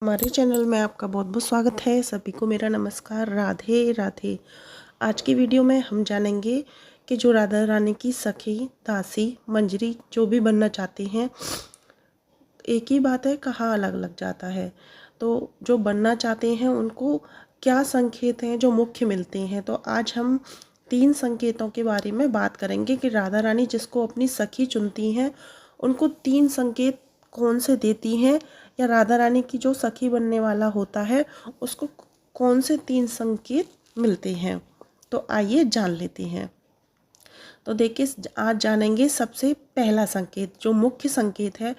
हमारे चैनल में आपका बहुत बहुत स्वागत है। सभी को मेरा नमस्कार। राधे राधे। आज की वीडियो में हम जानेंगे कि जो राधा रानी की सखी, दासी, मंजरी जो भी बनना चाहती हैं, एक ही बात है, कहाँ अलग अलग जाता है। तो जो बनना चाहते हैं उनको क्या संकेत हैं जो मुख्य मिलते हैं। तो आज हम 3 संकेतों के बारे में बात करेंगे कि राधा रानी जिसको अपनी सखी चुनती हैं उनको 3 संकेत कौन से देती हैं, या राधा रानी की जो सखी बनने वाला होता है उसको कौन से 3 संकेत मिलते हैं। तो आइए जान लेते हैं। तो देखिए, आज जानेंगे सबसे पहला संकेत जो मुख्य संकेत है।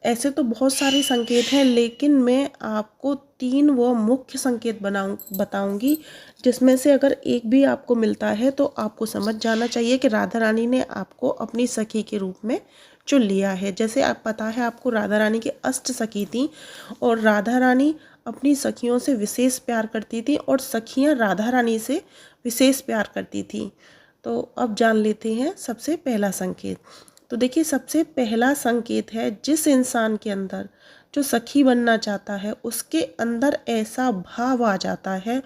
ऐसे तो बहुत सारे संकेत हैं, लेकिन मैं आपको 3 वो मुख्य संकेत बताऊंगी, जिसमें से अगर एक भी आपको मिलता है तो आपको समझ जाना चाहिए कि राधा रानी ने आपको अपनी सखी के रूप में चुन लिया है। जैसे आप पता है आपको, राधा रानी की अष्ट सखी थी और राधा रानी अपनी सखियों से विशेष प्यार करती थी और सखियां राधा रानी से विशेष प्यार करती थी। तो अब जान लेते हैं सबसे पहला संकेत। तो देखिए, सबसे पहला संकेत है, जिस इंसान के अंदर जो सखी बनना चाहता है उसके अंदर ऐसा भाव आ जाता है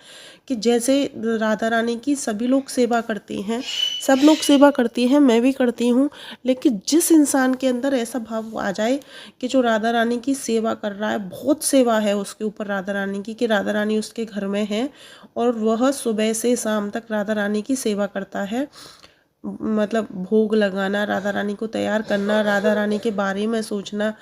कि जैसे राधा रानी की सभी लोग सेवा करती हैं, सब लोग सेवा करती हैं, मैं भी करती हूँ, लेकिन जिस इंसान के अंदर ऐसा भाव आ जाए कि जो राधा रानी की सेवा कर रहा है, बहुत सेवा है उसके ऊपर राधा रानी की, कि राधा रानी उसके घर में है और वह सुबह से शाम तक राधा रानी की सेवा करता है, मतलब भोग लगाना, राधा रानी को तैयार करना, राधा रानी के बारे में सोचना,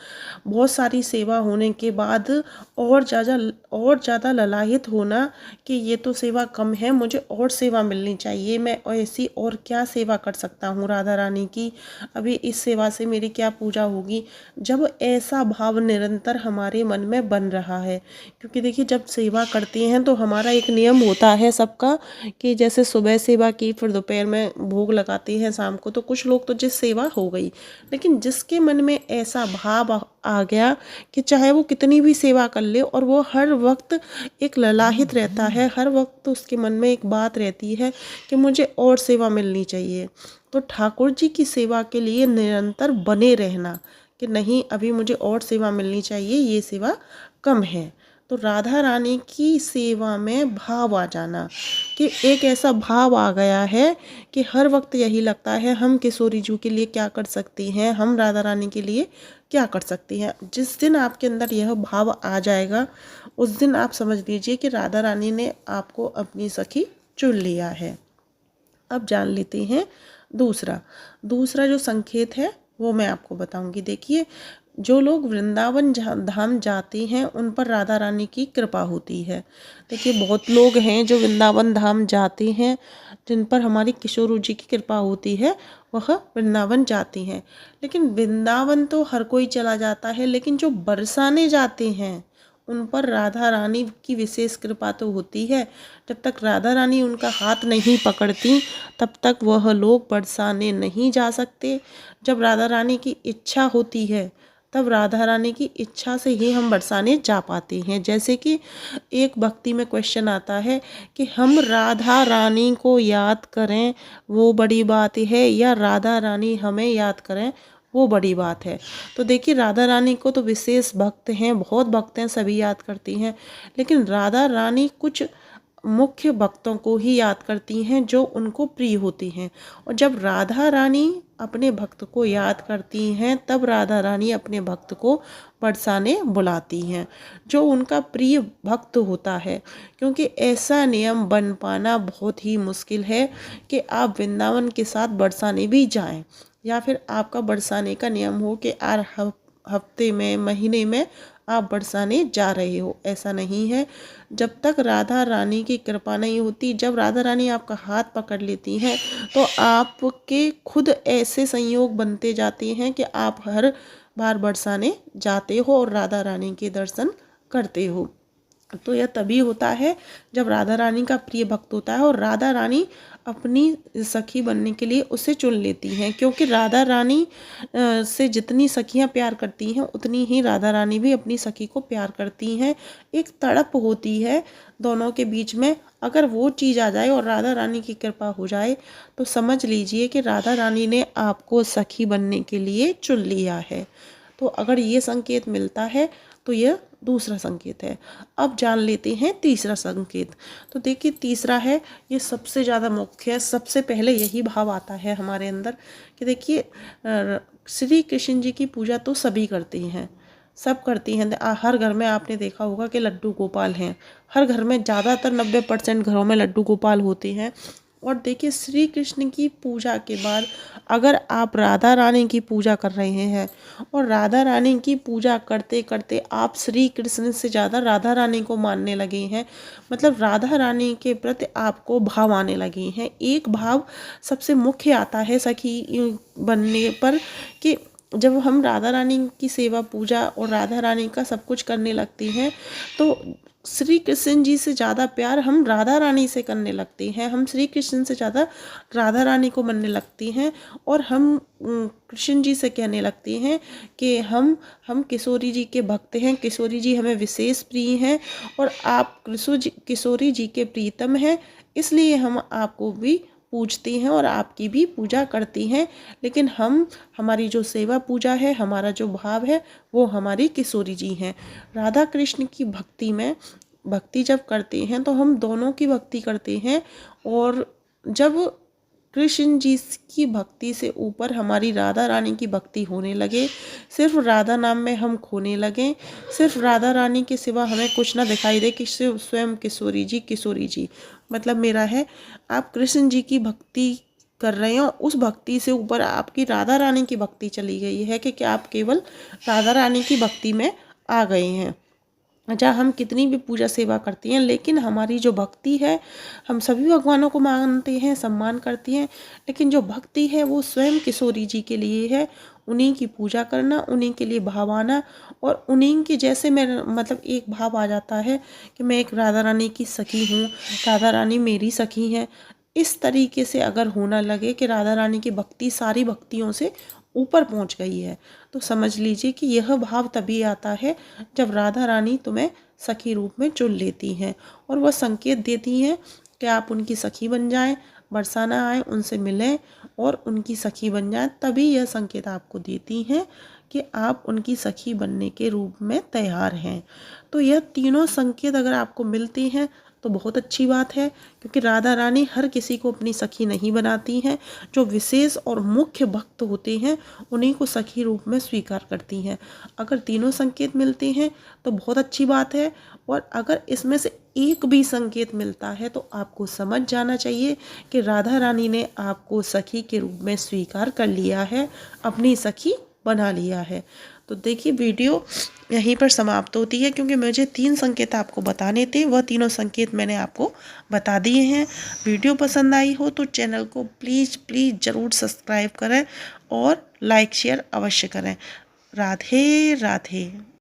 बहुत सारी सेवा होने के बाद और ज़्यादा ललायत होना कि ये तो सेवा कम है, मुझे और सेवा मिलनी चाहिए, मैं ऐसी और क्या सेवा कर सकता हूँ राधा रानी की, अभी इस सेवा से मेरी क्या पूजा होगी। जब ऐसा भाव निरंतर हमारे मन में बन रहा है, क्योंकि देखिए, जब सेवा करते हैं तो हमारा एक नियम होता है सबका कि जैसे सुबह सेवा की, फिर दोपहर में भोग लगाते हैं, शाम को, तो कुछ लोग तो जिस सेवा हो गई, लेकिन जिसके मन में ऐसा भाव आ गया कि चाहे वो कितनी भी सेवा कर ले और वो हर वक्त एक ललाहित रहता है, हर वक्त उसके मन में एक बात रहती है कि मुझे और सेवा मिलनी चाहिए। तो ठाकुर जी की सेवा के लिए निरंतर बने रहना कि नहीं, अभी मुझे और सेवा मिलनी चाहिए, ये सेवा कम है। तो राधा रानी की सेवा में भाव आ जाना कि एक ऐसा भाव आ गया है कि हर वक्त यही लगता है, हम किशोरी जी के लिए क्या कर सकती हैं, हम राधा रानी के लिए क्या कर सकती हैं। जिस दिन आपके अंदर यह भाव आ जाएगा, उस दिन आप समझ लीजिए कि राधा रानी ने आपको अपनी सखी चुन लिया है। अब जान लेते हैं दूसरा जो संकेत है वो मैं आपको बताऊंगी। देखिए, जो लोग वृंदावन धाम जाते हैं उन पर राधा रानी की कृपा होती है। देखिए, बहुत लोग हैं जो वृंदावन धाम जाते हैं, जिन पर हमारी किशोर जी की कृपा होती है, वह वृंदावन जाती हैं। लेकिन वृंदावन तो हर कोई चला जाता है, लेकिन जो बरसाने जाते हैं उन पर राधा रानी की विशेष कृपा तो होती है। जब तक राधा रानी उनका हाथ नहीं पकड़ती तब तक वह लोग बरसाने नहीं जा सकते। जब राधा रानी की इच्छा होती है तब राधा रानी की इच्छा से ही हम बरसाने जा पाते हैं। जैसे कि एक भक्ति में क्वेश्चन आता है कि हम राधा रानी को याद करें वो बड़ी बात है, या राधा रानी हमें याद करें वो बड़ी बात है। तो देखिए, राधा रानी को तो विशेष भक्त हैं, बहुत भक्त हैं, सभी याद करती हैं, लेकिन राधा रानी कुछ मुख्य भक्तों को ही याद करती हैं जो उनको प्रिय होती हैं। और जब राधा रानी अपने भक्त को याद करती हैं तब राधा रानी अपने भक्त को बरसाने बुलाती हैं, जो उनका प्रिय भक्त होता है। क्योंकि ऐसा नियम बन पाना बहुत ही मुश्किल है कि आप वृंदावन के साथ बरसाने भी जाएं, या फिर आपका बरसाने का नियम हो कि हफ्ते में, महीने में आप बरसाने जा रहे हो। ऐसा नहीं है। जब तक राधा रानी की कृपा नहीं होती, जब राधा रानी आपका हाथ पकड़ लेती हैं तो आपके खुद ऐसे संयोग बनते जाते हैं कि आप हर बार बरसाने जाते हो और राधा रानी के दर्शन करते हो। तो यह तभी होता है जब राधा रानी का प्रिय भक्त होता है और राधा रानी अपनी सखी बनने के लिए उसे चुन लेती हैं। क्योंकि राधा रानी से जितनी सखियां प्यार करती हैं उतनी ही राधा रानी भी अपनी सखी को प्यार करती हैं। एक तड़प होती है दोनों के बीच में। अगर वो चीज़ आ जाए और राधा रानी की कृपा हो जाए तो समझ लीजिए कि राधा रानी ने आपको सखी बनने के लिए चुन लिया है। तो अगर ये संकेत मिलता है तो यह दूसरा संकेत है। अब जान लेते हैं तीसरा संकेत। तो देखिए तीसरा है, ये सबसे ज़्यादा मुख्य है। सबसे पहले यही भाव आता है हमारे अंदर कि देखिए श्री कृष्ण जी की पूजा तो सभी करते हैं, सब करती हैं। हर घर में आपने देखा होगा कि लड्डू गोपाल हैं, हर घर में ज़्यादातर 90% घरों में लड्डू गोपाल होते हैं। और देखिए श्री कृष्ण की पूजा के बाद अगर आप राधा रानी की पूजा कर रहे हैं और राधा रानी की पूजा करते करते आप श्री कृष्ण से ज़्यादा राधा रानी को मानने लगे हैं, मतलब राधा रानी के प्रति आपको भाव आने लगे हैं। एक भाव सबसे मुख्य आता है सखी बनने पर कि जब हम राधा रानी की सेवा पूजा और राधा रानी का सब कुछ करने लगती हैं तो श्री कृष्ण जी से ज़्यादा प्यार हम राधा रानी से करने लगते हैं, हम श्री कृष्ण से ज़्यादा राधा रानी को मनने लगती हैं। और हम कृष्ण जी से कहने लगते हैं कि हम किशोरी जी के भक्त हैं, किशोरी जी हमें विशेष प्रिय हैं और आप किशोरी जी के प्रीतम हैं, इसलिए हम आपको भी पूजती हैं और आपकी भी पूजा करती हैं। लेकिन हमारी जो सेवा पूजा है, हमारा जो भाव है, वो हमारी किशोरी जी हैं। राधा कृष्ण की भक्ति जब करते हैं तो हम दोनों की भक्ति करते हैं। और जब कृष्ण जी की भक्ति से ऊपर हमारी राधा रानी की भक्ति होने लगे, सिर्फ राधा नाम में हम खोने लगें, सिर्फ राधा रानी के सिवा हमें कुछ ना दिखाई दे कि स्वयं किशोरी जी मतलब मेरा है, आप कृष्ण जी की भक्ति कर रहे हैं और उस भक्ति से ऊपर आपकी राधा रानी की भक्ति चली गई है कि आप केवल राधा रानी की भक्ति में आ गए हैं। अच्छा, हम कितनी भी पूजा सेवा करती हैं लेकिन हमारी जो भक्ति है, हम सभी भगवानों को मानते हैं, सम्मान करती हैं, लेकिन जो भक्ति है वो स्वयं किशोरी जी के लिए है। उन्हीं की पूजा करना, उन्हीं के लिए भाव आना और उन्हीं के जैसे मेरा मतलब एक भाव आ जाता है कि मैं एक राधा रानी की सखी हूँ, राधा रानी मेरी सखी हैं। इस तरीके से अगर होना लगे कि राधा रानी की भक्ति सारी भक्तियों से ऊपर पहुंच गई है, तो समझ लीजिए कि यह भाव तभी आता है जब राधा रानी तुम्हें सखी रूप में चुन लेती हैं और वह संकेत देती हैं कि आप उनकी सखी बन जाएं, बरसाना आए, उनसे मिलें और उनकी सखी बन जाएं। तभी यह संकेत आपको देती हैं कि आप उनकी सखी बनने के रूप में तैयार हैं। तो यह तीनों संकेत अगर आपको मिलते हैं तो बहुत अच्छी बात है, क्योंकि राधा रानी हर किसी को अपनी सखी नहीं बनाती हैं। जो विशेष और मुख्य भक्त होते हैं उन्हीं को सखी रूप में स्वीकार करती हैं। अगर तीनों संकेत मिलते हैं तो बहुत अच्छी बात है, और अगर इसमें से एक भी संकेत मिलता है तो आपको समझ जाना चाहिए कि राधा रानी ने आपको सखी के रूप में स्वीकार कर लिया है, अपनी सखी बना लिया है। तो देखिए वीडियो यहीं पर समाप्त होती है, क्योंकि मुझे 3 संकेत आपको बताने थे, वह तीनों संकेत मैंने आपको बता दिए हैं। वीडियो पसंद आई हो तो चैनल को प्लीज़ ज़रूर सब्सक्राइब करें और लाइक शेयर अवश्य करें। राधे राधे।